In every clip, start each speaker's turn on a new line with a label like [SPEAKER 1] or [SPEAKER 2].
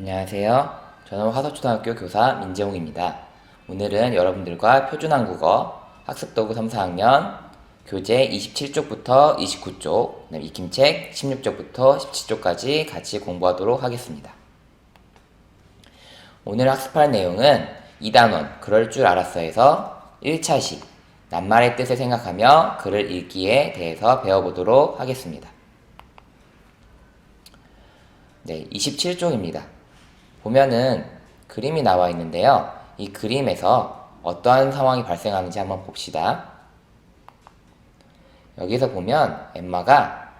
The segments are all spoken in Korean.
[SPEAKER 1] 안녕하세요. 저는 화서초등학교 교사 민재홍입니다. 오늘은 여러분들과 표준한국어 학습도구 3, 4학년 교재 27쪽부터 29쪽, 익힘책 16쪽부터 17쪽까지 같이 공부하도록 하겠습니다. 오늘 학습할 내용은 이단원 그럴 줄 알았어에서 1차시 낱말의 뜻을 생각하며 글을 읽기에 대해서 배워보도록 하겠습니다. 네, 27쪽입니다. 보면은 그림이 나와 있는데요. 이 그림에서 어떠한 상황이 발생하는지 한번 봅시다. 여기서 보면 엠마가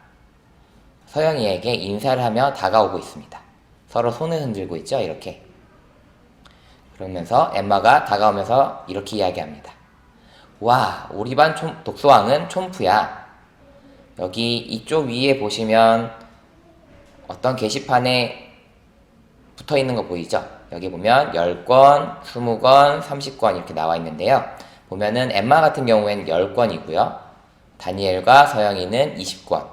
[SPEAKER 1] 서영이에게 인사를 하며 다가오고 있습니다. 서로 손을 흔들고 있죠, 이렇게. 그러면서 엠마가 다가오면서 이렇게 이야기합니다. 와, 우리 반 독서왕은 촌프야. 여기 이쪽 위에 보시면 어떤 게시판에 붙어 있는 거 보이죠? 여기 보면 10권, 20권, 30권 이렇게 나와 있는데요. 보면은 엠마 같은 경우에는 10권이고요. 다니엘과 서영이는 20권,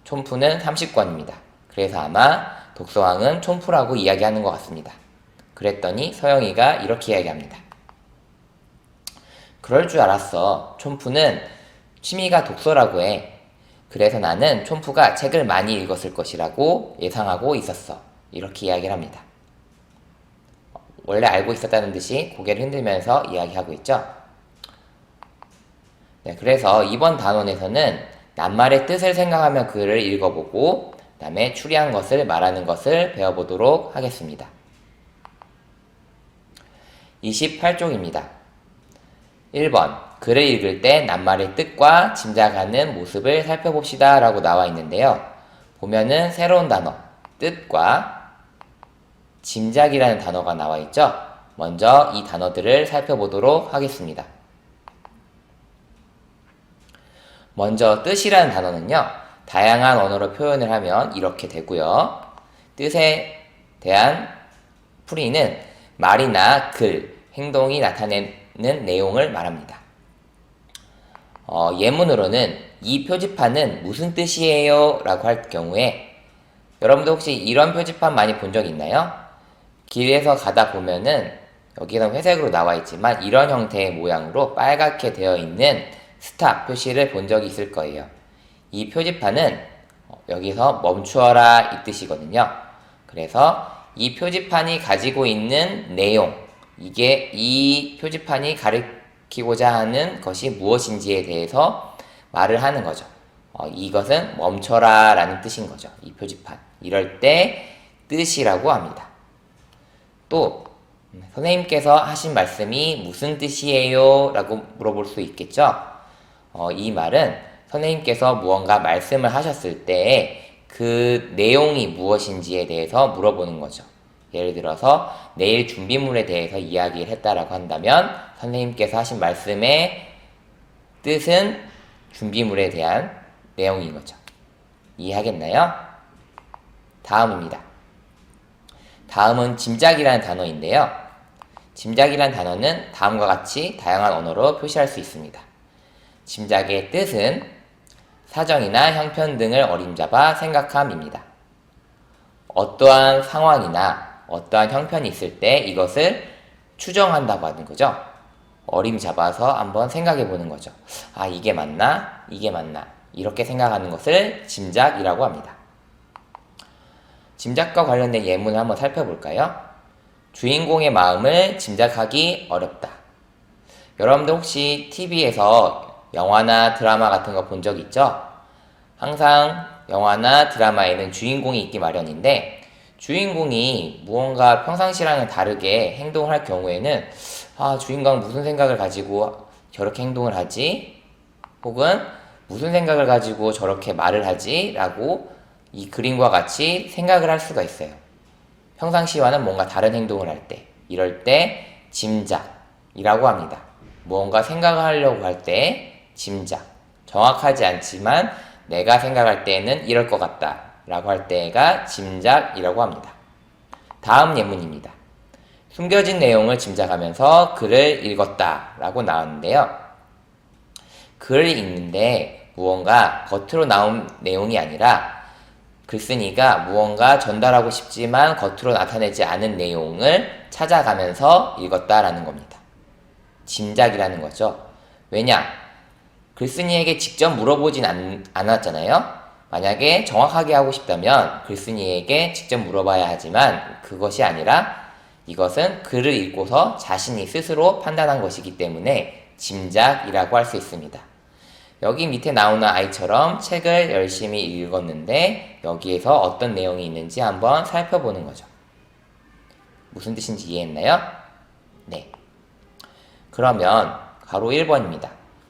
[SPEAKER 1] 촌프는 30권입니다. 그래서 아마 독서왕은 촌프라고 이야기하는 것 같습니다. 그랬더니 서영이가 이렇게 이야기합니다. 그럴 줄 알았어. 촌프는 취미가 독서라고 해. 그래서 나는 촌프가 책을 많이 읽었을 것이라고 예상하고 있었어. 이렇게 이야기를 합니다. 원래 알고 있었다는 듯이 고개를 흔들면서 이야기하고 있죠. 네, 그래서 이번 단원에서는 낱말의 뜻을 생각하며 글을 읽어보고 그 다음에 추리한 것을 말하는 것을 배워보도록 하겠습니다. 28쪽입니다. 1번 글을 읽을 때 낱말의 뜻과 짐작하는 모습을 살펴봅시다 라고 나와 있는데요. 보면은 새로운 단어 뜻과 짐작이라는 단어가 나와 있죠. 먼저 이 단어들을 살펴보도록 하겠습니다. 먼저 뜻이라는 단어는요. 다양한 언어로 표현을 하면 이렇게 되고요. 뜻에 대한 풀이는 말이나 글, 행동이 나타내는 내용을 말합니다. 예문으로는 이 표지판은 무슨 뜻이에요? 라고 할 경우에 여러분도 혹시 이런 표지판 많이 본 적 있나요? 길에서 가다 보면은 여기는 회색으로 나와 있지만 이런 형태의 모양으로 빨갛게 되어 있는 스탑 표시를 본 적이 있을 거예요. 이 표지판은 여기서 멈추어라 이 뜻이거든요. 그래서 이 표지판이 가지고 있는 내용, 이게 이 표지판이 가리키고자 하는 것이 무엇인지에 대해서 말을 하는 거죠. 이것은 멈춰라 라는 뜻인 거죠. 이 표지판. 이럴 때 뜻이라고 합니다. 또 선생님께서 하신 말씀이 무슨 뜻이에요? 라고 물어볼 수 있겠죠. 이 말은 선생님께서 무언가 말씀을 하셨을 때 그 내용이 무엇인지에 대해서 물어보는 거죠. 예를 들어서 내일 준비물에 대해서 이야기를 했다라고 한다면 선생님께서 하신 말씀의 뜻은 준비물에 대한 내용인 거죠. 이해하겠나요? 다음입니다. 다음은 짐작이라는 단어인데요. 짐작이라는 단어는 다음과 같이 다양한 언어로 표시할 수 있습니다. 짐작의 뜻은 사정이나 형편 등을 어림잡아 생각함입니다. 어떠한 상황이나 어떠한 형편이 있을 때 이것을 추정한다고 하는 거죠. 어림잡아서 한번 생각해 보는 거죠. 아, 이게 맞나? 이게 맞나? 이렇게 생각하는 것을 짐작이라고 합니다. 짐작과 관련된 예문을 한번 살펴볼까요? 주인공의 마음을 짐작하기 어렵다. 여러분들 혹시 TV에서 영화나 드라마 같은 거 본 적 있죠? 항상 영화나 드라마에는 주인공이 있기 마련인데 주인공이 무언가 평상시랑은 다르게 행동을 할 경우에는 주인공은 무슨 생각을 가지고 저렇게 행동을 하지? 혹은 무슨 생각을 가지고 저렇게 말을 하지? 라고 이 그림과 같이 생각을 할 수가 있어요. 평상시와는 뭔가 다른 행동을 할 때, 이럴 때 짐작이라고 합니다. 무언가 생각을 하려고 할 때 짐작. 정확하지 않지만 내가 생각할 때는 이럴 것 같다 라고 할 때가 짐작이라고 합니다. 다음 예문입니다. 숨겨진 내용을 짐작하면서 글을 읽었다 라고 나왔는데요. 글을 읽는데 무언가 겉으로 나온 내용이 아니라 글쓴이가 무언가 전달하고 싶지만 겉으로 나타내지 않은 내용을 찾아가면서 읽었다라는 겁니다. 짐작이라는 거죠. 왜냐? 글쓴이에게 직접 물어보진 않았잖아요. 만약에 정확하게 하고 싶다면 글쓴이에게 직접 물어봐야 하지만 그것이 아니라 이것은 글을 읽고서 자신이 스스로 판단한 것이기 때문에 짐작이라고 할 수 있습니다. 여기 밑에 나오는 아이처럼 책을 열심히 읽었는데 여기에서 어떤 내용이 있는지 한번 살펴보는 거죠. 무슨 뜻인지 이해했나요? 네. 그러면 가로 1번입니다.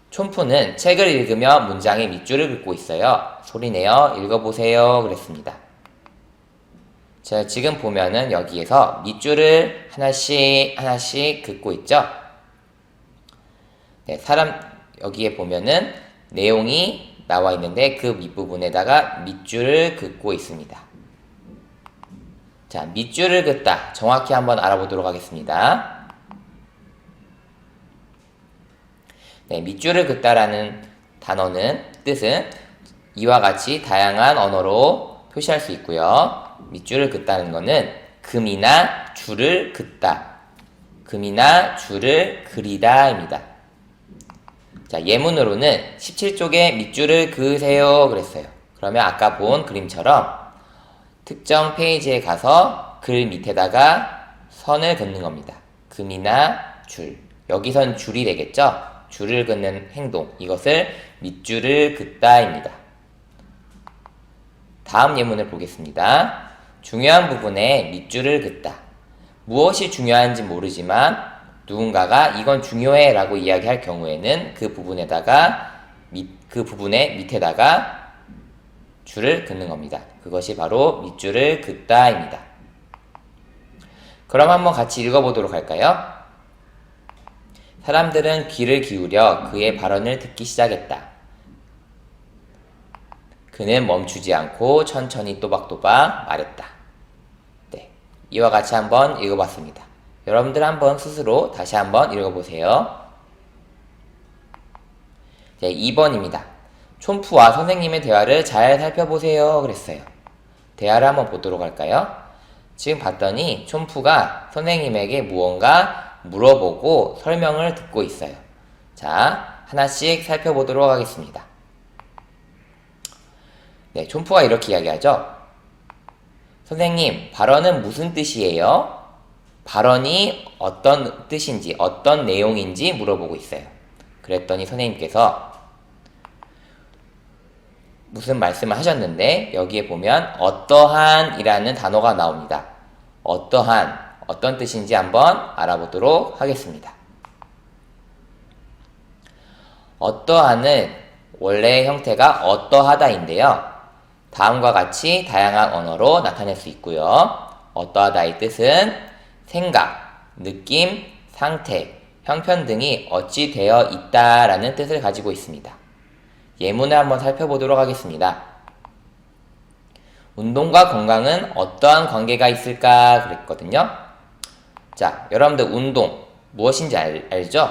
[SPEAKER 1] 촌푸는 책을 읽으며 문장의 밑줄을 긋고 있어요. 소리내어 읽어보세요. 그랬습니다. 자, 지금 보면은 여기에서 밑줄을 하나씩 긋고 있죠? 네, 여기에 보면은 내용이 나와 있는데 그 밑부분에다가 밑줄을 긋고 있습니다. 자, 밑줄을 긋다. 정확히 한번 알아보도록 하겠습니다. 네, 밑줄을 긋다라는 단어는 뜻은 이와 같이 다양한 언어로 표시할 수 있고요. 밑줄을 긋다는 것은 금이나 줄을 긋다, 금이나 줄을 그리다입니다. 자, 예문으로는 17쪽에 밑줄을 그으세요 그랬어요. 그러면 아까 본 그림처럼 특정 페이지에 가서 글 밑에다가 선을 긋는 겁니다. 금이나 줄, 여기선 줄이 되겠죠? 줄을 긋는 행동, 이것을 밑줄을 긋다입니다. 다음 예문을 보겠습니다. 중요한 부분에 밑줄을 긋다. 무엇이 중요한지 모르지만 누군가가 이건 중요해 라고 이야기할 경우에는 그 부분의 밑에다가 줄을 긋는 겁니다. 그것이 바로 밑줄을 긋다입니다. 그럼 한번 같이 읽어보도록 할까요? 사람들은 귀를 기울여 그의 발언을 듣기 시작했다. 그는 멈추지 않고 천천히 또박또박 말했다. 네, 이와 같이 한번 읽어봤습니다. 여러분들 한번 스스로 다시 한번 읽어보세요. 네, 2번입니다. 촌푸와 선생님의 대화를 잘 살펴보세요 그랬어요. 대화를 한번 보도록 할까요? 지금 봤더니 촌푸가 선생님에게 무언가 물어보고 설명을 듣고 있어요. 자, 하나씩 살펴보도록 하겠습니다. 네, 촌푸가 이렇게 이야기하죠. 선생님, 발언은 무슨 뜻이에요? 발언이 어떤 뜻인지, 어떤 내용인지 물어보고 있어요. 그랬더니 선생님께서 무슨 말씀을 하셨는데 여기에 보면 어떠한 이라는 단어가 나옵니다. 어떠한, 어떤 뜻인지 한번 알아보도록 하겠습니다. 어떠한은 원래의 형태가 어떠하다인데요. 다음과 같이 다양한 언어로 나타낼 수 있고요. 어떠하다의 뜻은 생각, 느낌, 상태, 형편 등이 어찌 되어 있다라는 뜻을 가지고 있습니다. 예문을 한번 살펴보도록 하겠습니다. 운동과 건강은 어떠한 관계가 있을까 그랬거든요. 자, 여러분들 운동 무엇인지 알죠?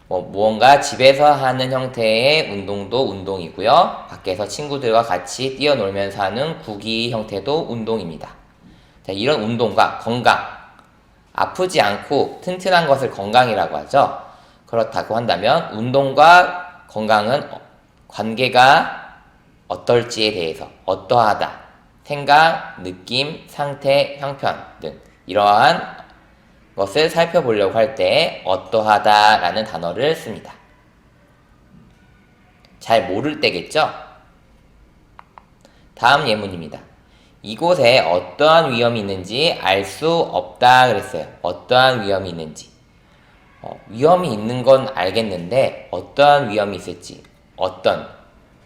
[SPEAKER 1] 무언가 집에서 하는 형태의 운동도 운동이고요. 밖에서 친구들과 같이 뛰어놀면서 하는 구기 형태도 운동입니다. 자, 이런 운동과 건강, 아프지 않고 튼튼한 것을 건강이라고 하죠. 그렇다고 한다면 운동과 건강은 관계가 어떨지에 대해서 어떠하다, 생각, 느낌, 상태, 형편 등 이러한 것을 살펴보려고 할 때 어떠하다 라는 단어를 씁니다. 잘 모를 때겠죠? 다음 예문입니다. 이곳에 어떠한 위험이 있는지 알 수 없다 그랬어요. 어떠한 위험이 있는지. 위험이 있는 건 알겠는데 어떠한 위험이 있을지 어떤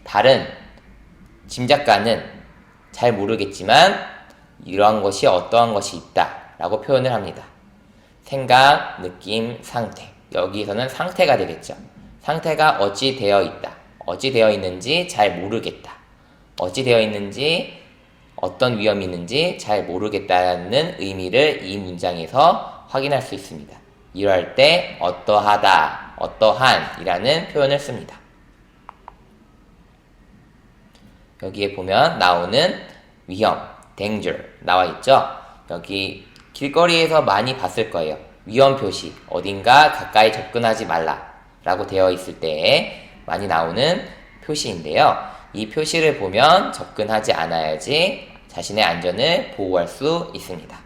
[SPEAKER 1] 다른 짐작가는 잘 모르겠지만 이러한 것이 어떠한 것이 있다 라고 표현을 합니다. 생각, 느낌, 상태. 여기서는 상태가 되겠죠. 상태가 어찌 되어 있다. 어찌 되어 있는지 잘 모르겠다. 어찌 되어 있는지 어떤 위험이 있는지 잘 모르겠다는 의미를 이 문장에서 확인할 수 있습니다. 이럴 때 어떠하다, 어떠한 이라는 표현을 씁니다. 여기에 보면 나오는 위험, danger 나와 있죠? 여기 길거리에서 많이 봤을 거예요. 위험 표시, 어딘가 가까이 접근하지 말라 라고 되어 있을 때 많이 나오는 표시인데요. 이 표시를 보면 접근하지 않아야지 자신의 안전을 보호할 수 있습니다.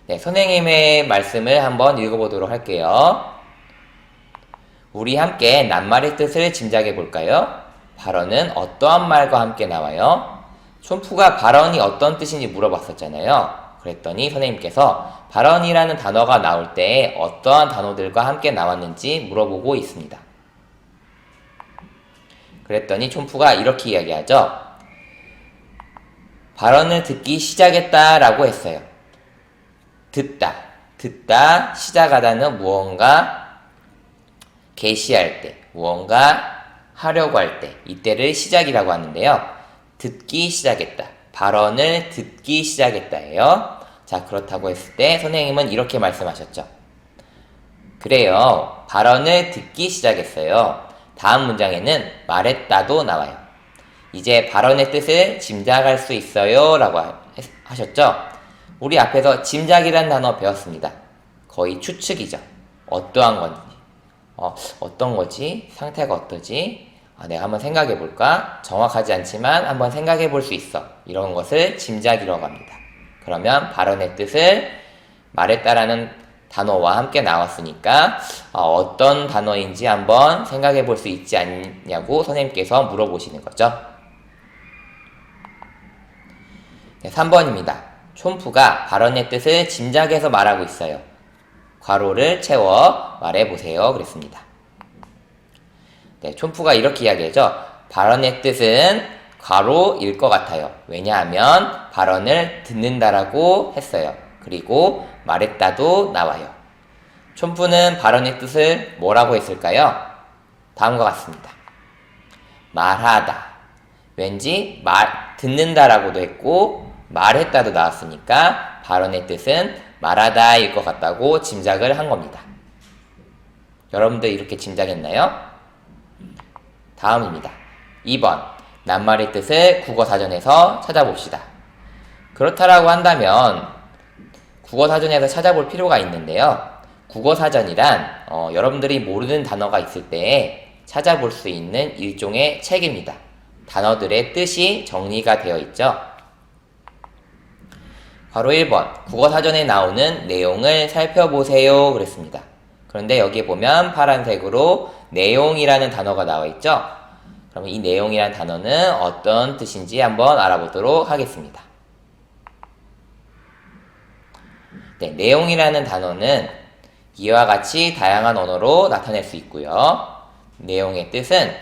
[SPEAKER 1] 네, 선생님의 말씀을 한번 읽어보도록 할게요. 우리 함께 낱말의 뜻을 짐작해 볼까요? 발언은 어떠한 말과 함께 나와요? 촌프가 발언이 어떤 뜻인지 물어봤었잖아요. 그랬더니 선생님께서 발언이라는 단어가 나올 때 어떠한 단어들과 함께 나왔는지 물어보고 있습니다. 그랬더니 촌프가 이렇게 이야기하죠. 발언을 듣기 시작했다 라고 했어요. 듣다, 시작하다는 무언가 개시할 때, 무언가 하려고 할 때, 이때를 시작이라고 하는데요. 듣기 시작했다. 발언을 듣기 시작했다예요. 자, 그렇다고 했을 때 선생님은 이렇게 말씀하셨죠. 그래요. 발언을 듣기 시작했어요. 다음 문장에는 말했다도 나와요. 이제 발언의 뜻을 짐작할 수 있어요 라고 하셨죠. 우리 앞에서 짐작이란 단어 배웠습니다. 거의 추측이죠. 어떠한 건지, 어떤 거지? 상태가 어떠지? 내가 한번 생각해 볼까? 정확하지 않지만 한번 생각해 볼 수 있어. 이런 것을 짐작이라고 합니다. 그러면 발언의 뜻을 말했다라는 단어와 함께 나왔으니까 어떤 단어인지 한번 생각해 볼 수 있지 않냐고 선생님께서 물어보시는 거죠. 네, 3번입니다. 촌프가 발언의 뜻을 짐작해서 말하고 있어요. 괄호를 채워 말해보세요. 그랬습니다. 네, 촌프가 이렇게 이야기하죠. 발언의 뜻은 괄호일 것 같아요. 왜냐하면 발언을 듣는다라고 했어요. 그리고 말했다도 나와요. 촌프는 발언의 뜻을 뭐라고 했을까요? 다음과 같습니다. 말하다. 왠지 듣는다라고도 했고 말했다도 나왔으니까 발언의 뜻은 말하다일 것 같다고 짐작을 한 겁니다. 여러분들 이렇게 짐작했나요? 다음입니다. 2번. 낱말의 뜻을 국어사전에서 찾아봅시다. 그렇다라고 한다면 국어사전에서 찾아볼 필요가 있는데요. 국어사전이란 여러분들이 모르는 단어가 있을 때 찾아볼 수 있는 일종의 책입니다. 단어들의 뜻이 정리가 되어 있죠. 바로 1번. 국어사전에 나오는 내용을 살펴보세요. 그랬습니다. 그런데 여기 보면 파란색으로 내용이라는 단어가 나와 있죠. 그럼 이 내용이라는 단어는 어떤 뜻인지 한번 알아보도록 하겠습니다. 네, 내용이라는 단어는 이와 같이 다양한 언어로 나타낼 수 있고요. 내용의 뜻은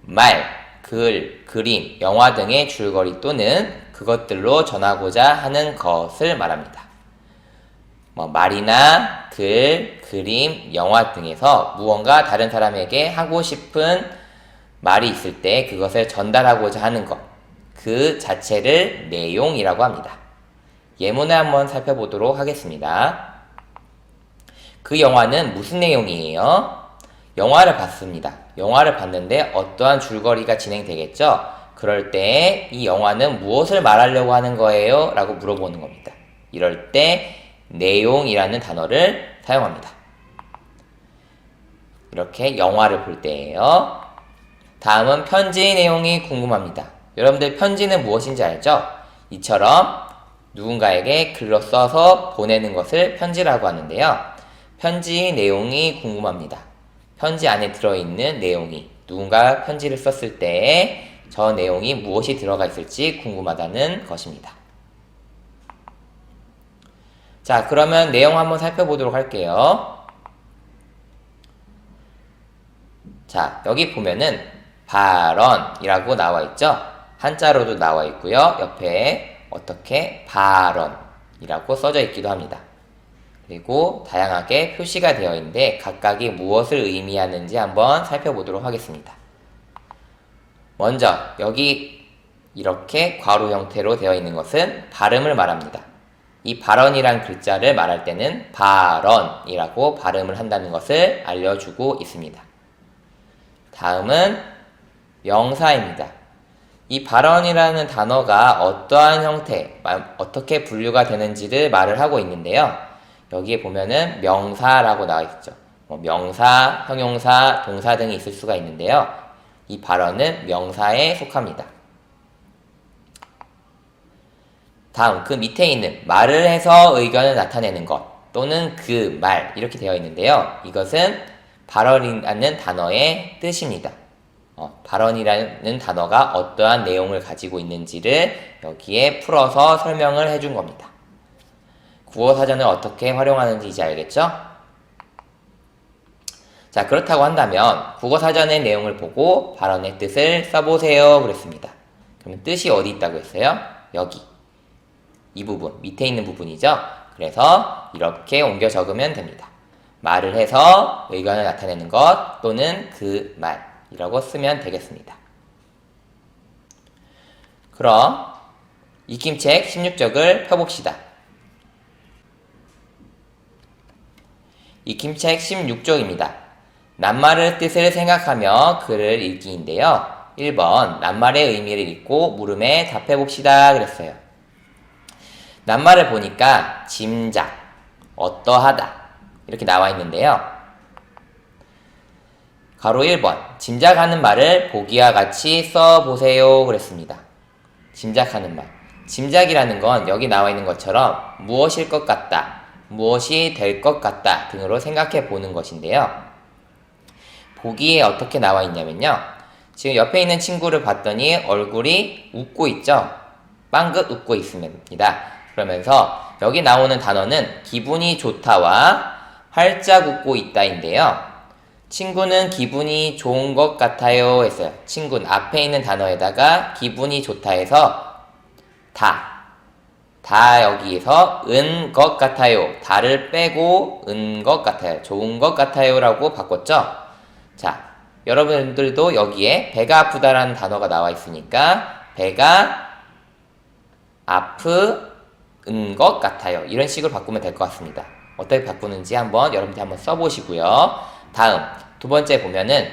[SPEAKER 1] 말, 글, 그림, 영화 등의 줄거리 또는 그것들로 전하고자 하는 것을 말합니다. 말이나 글, 그림, 영화 등에서 무언가 다른 사람에게 하고 싶은 말이 있을 때 그것을 전달하고자 하는 것, 그 자체를 내용이라고 합니다. 예문을 한번 살펴보도록 하겠습니다. 그 영화는 무슨 내용이에요? 영화를 봤습니다. 영화를 봤는데 어떠한 줄거리가 진행되겠죠? 그럴 때 이 영화는 무엇을 말하려고 하는 거예요? 라고 물어보는 겁니다. 이럴 때 내용이라는 단어를 사용합니다. 이렇게 영화를 볼 때예요. 다음은 편지 내용이 궁금합니다. 여러분들 편지는 무엇인지 알죠? 이처럼 누군가에게 글로 써서 보내는 것을 편지라고 하는데요. 편지 내용이 궁금합니다. 편지 안에 들어있는 내용이 누군가 편지를 썼을 때 저 내용이 무엇이 들어가 있을지 궁금하다는 것입니다. 자, 그러면 내용 한번 살펴보도록 할게요. 자, 여기 보면은 발언이라고 나와 있죠? 한자로도 나와 있고요. 옆에 어떻게 발언이라고 써져 있기도 합니다. 그리고 다양하게 표시가 되어 있는데 각각이 무엇을 의미하는지 한번 살펴보도록 하겠습니다. 먼저 여기 이렇게 괄호 형태로 되어 있는 것은 발음을 말합니다. 이 발언이란 글자를 말할 때는 발언이라고 발음을 한다는 것을 알려주고 있습니다. 다음은 명사입니다. 이 발언이라는 단어가 어떠한 형태, 어떻게 분류가 되는지를 말을 하고 있는데요. 여기에 보면은 명사라고 나와 있죠. 명사, 형용사, 동사 등이 있을 수가 있는데요. 이 발언은 명사에 속합니다. 다음, 그 밑에 있는 말을 해서 의견을 나타내는 것 또는 그 말 이렇게 되어 있는데요. 이것은 발언이라는 단어의 뜻입니다. 발언이라는 단어가 어떠한 내용을 가지고 있는지를 여기에 풀어서 설명을 해준 겁니다. 국어사전을 어떻게 활용하는지 이제 알겠죠? 자, 그렇다고 한다면 국어사전의 내용을 보고 발언의 뜻을 써보세요 그랬습니다. 그러면 뜻이 어디 있다고 했어요? 여기. 이 부분, 밑에 있는 부분이죠? 그래서 이렇게 옮겨 적으면 됩니다. 말을 해서 의견을 나타내는 것 또는 그 말이라고 쓰면 되겠습니다. 그럼 익힘책 16쪽을 펴봅시다. 익힘책 16쪽입니다. 낱말의 뜻을 생각하며 글을 읽기인데요. 1번 낱말의 의미를 읽고 물음에 답해봅시다 그랬어요. 낱말을 보니까 짐작, 어떠하다 이렇게 나와 있는데요. 가로 1번 짐작하는 말을 보기와 같이 써보세요 그랬습니다. 짐작하는 말. 짐작이라는 건 여기 나와 있는 것처럼 무엇일 것 같다, 무엇이 될 것 같다 등으로 생각해 보는 것인데요. 보기에 어떻게 나와 있냐면요. 지금 옆에 있는 친구를 봤더니 얼굴이 웃고 있죠? 빵긋 웃고 있습니다. 그러면서 여기 나오는 단어는 기분이 좋다와 활짝 웃고 있다인데요. 친구는 기분이 좋은 것 같아요 했어요. 친구는 앞에 있는 단어에다가 기분이 좋다 해서 다 여기에서 은 것 같아요. 다를 빼고 은 것 같아요. 좋은 것 같아요 라고 바꿨죠. 자, 여러분들도 여기에 배가 아프다라는 단어가 나와 있으니까 배가 아픈 것 같아요. 이런 식으로 바꾸면 될 것 같습니다. 어떻게 바꾸는지 여러분들 한번 써보시고요. 다음 두 번째 보면은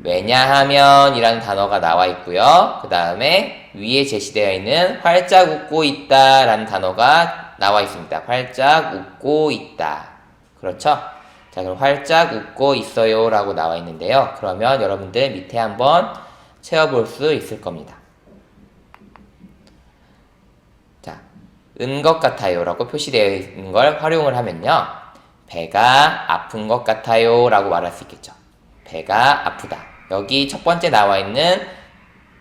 [SPEAKER 1] 왜냐하면 이라는 단어가 나와 있고요. 그 다음에 위에 제시되어 있는 활짝 웃고 있다 라는 단어가 나와 있습니다. 활짝 웃고 있다. 그렇죠? 자, 그럼 활짝 웃고 있어요 라고 나와 있는데요. 그러면 여러분들 밑에 한번 채워볼 수 있을 겁니다. 자, 은 것 같아요 라고 표시되어 있는 걸 활용을 하면요. 배가 아픈 것 같아요 라고 말할 수 있겠죠. 배가 아프다. 여기 첫 번째 나와 있는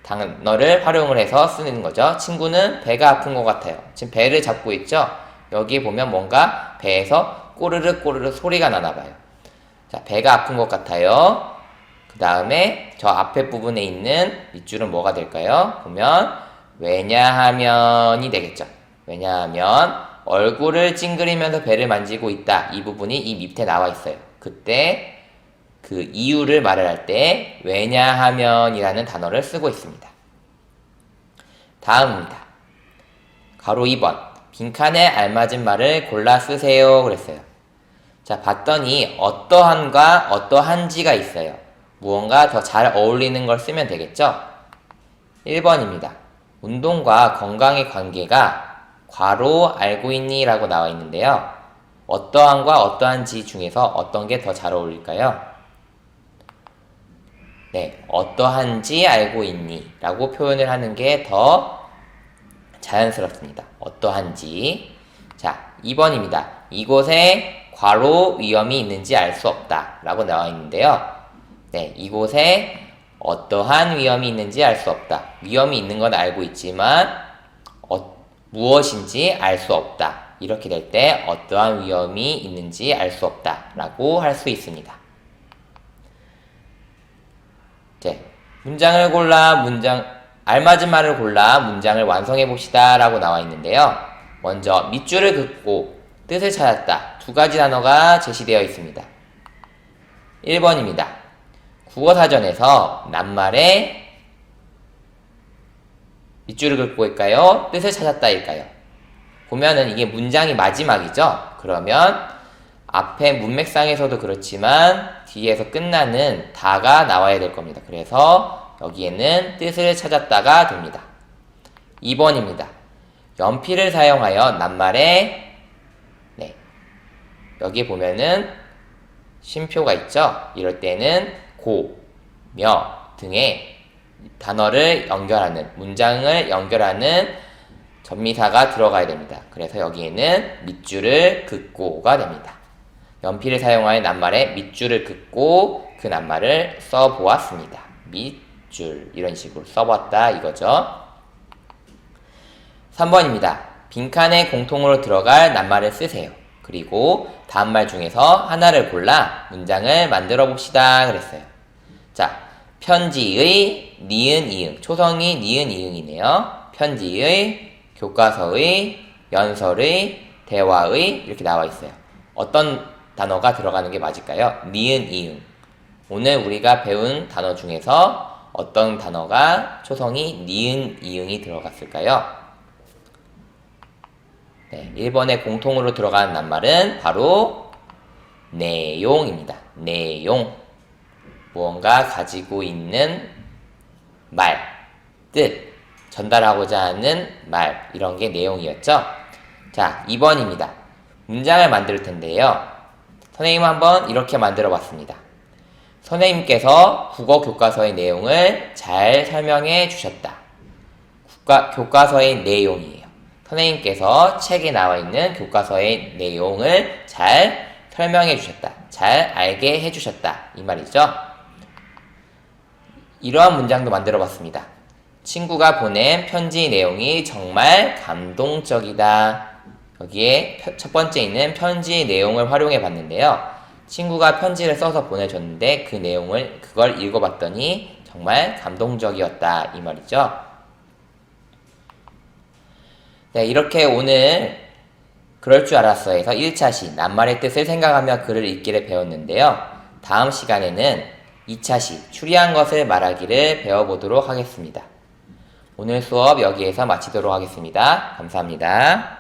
[SPEAKER 1] 단어를 활용을 해서 쓰는 거죠. 친구는 배가 아픈 것 같아요. 지금 배를 잡고 있죠. 여기 보면 뭔가 배에서 꼬르륵 꼬르륵 소리가 나나 봐요. 자, 배가 아픈 것 같아요. 그 다음에 저 앞에 부분에 있는 밑줄은 뭐가 될까요? 보면 왜냐하면이 되겠죠. 왜냐하면 얼굴을 찡그리면서 배를 만지고 있다. 이 부분이 이 밑에 나와 있어요. 그때 그 이유를 말을 할 때 왜냐하면이라는 단어를 쓰고 있습니다. 다음입니다. 가로 2번 빈칸에 알맞은 말을 골라 쓰세요 그랬어요. 자, 봤더니 어떠한과 어떠한지가 있어요. 무언가 더 잘 어울리는 걸 쓰면 되겠죠? 1번입니다. 운동과 건강의 관계가 괄호 알고 있니? 라고 나와 있는데요. 어떠한과 어떠한지 중에서 어떤 게 더 잘 어울릴까요? 네, 어떠한지 알고 있니? 라고 표현을 하는 게 더 자연스럽습니다. 어떠한지. 자, 2번입니다. 이곳에 괄호 위험이 있는지 알 수 없다. 라고 나와 있는데요. 네, 이곳에 어떠한 위험이 있는지 알 수 없다. 위험이 있는 건 알고 있지만 무엇인지 알 수 없다. 이렇게 될 때 어떠한 위험이 있는지 알 수 없다. 라고 할 수 있습니다. 네, 문장을 골라 알맞은 말을 골라 문장을 완성해 봅시다 라고 나와 있는데요. 먼저 밑줄을 긋고 뜻을 찾았다. 두 가지 단어가 제시되어 있습니다. 1번입니다. 국어사전에서 낱말에 밑줄을 긋고 일까요? 뜻을 찾았다 일까요? 보면은 이게 문장이 마지막이죠? 그러면 앞에 문맥상에서도 그렇지만 뒤에서 끝나는 다가 나와야 될 겁니다. 그래서 여기에는 뜻을 찾았다가 됩니다. 2번입니다. 연필을 사용하여 낱말에 여기 보면은 쉼표가 있죠. 이럴 때는 고, 며 등의 단어를 연결하는, 문장을 연결하는 접미사가 들어가야 됩니다. 그래서 여기에는 밑줄을 긋고가 됩니다. 연필을 사용하여 낱말에 밑줄을 긋고 그 낱말을 써보았습니다. 밑줄 이런 식으로 써봤다 이거죠. 3번입니다. 빈칸에 공통으로 들어갈 낱말을 쓰세요. 그리고 다음 말 중에서 하나를 골라 문장을 만들어 봅시다 그랬어요. 자, 편지의, 니은, 이응. 초성이 니은, 이응이네요. 편지의, 교과서의, 연설의, 대화의 이렇게 나와 있어요. 어떤 단어가 들어가는 게 맞을까요? 니은, 이응. 오늘 우리가 배운 단어 중에서 어떤 단어가 초성이 니은, 이응이 들어갔을까요? 1번에 공통으로 들어가는 낱말은 바로 내용입니다. 내용. 무언가 가지고 있는 말, 뜻, 전달하고자 하는 말, 이런 게 내용이었죠. 자, 2번입니다. 문장을 만들 텐데요. 선생님 한번 이렇게 만들어 봤습니다. 선생님께서 국어 교과서의 내용을 잘 설명해 주셨다. 교과서의 내용이에요. 선생님께서 책에 나와 있는 교과서의 내용을 잘 설명해 주셨다. 잘 알게 해 주셨다. 이 말이죠. 이러한 문장도 만들어 봤습니다. 친구가 보낸 편지 내용이 정말 감동적이다. 여기에 첫 번째 있는 편지 내용을 활용해 봤는데요. 친구가 편지를 써서 보내줬는데 그걸 읽어봤더니 정말 감동적이었다. 이 말이죠. 네, 이렇게 오늘 그럴 줄 알았어에서 1차 시, 낱말의 뜻을 생각하며 글을 읽기를 배웠는데요. 다음 시간에는 2차 시, 추리한 것을 말하기를 배워보도록 하겠습니다. 오늘 수업 여기에서 마치도록 하겠습니다. 감사합니다.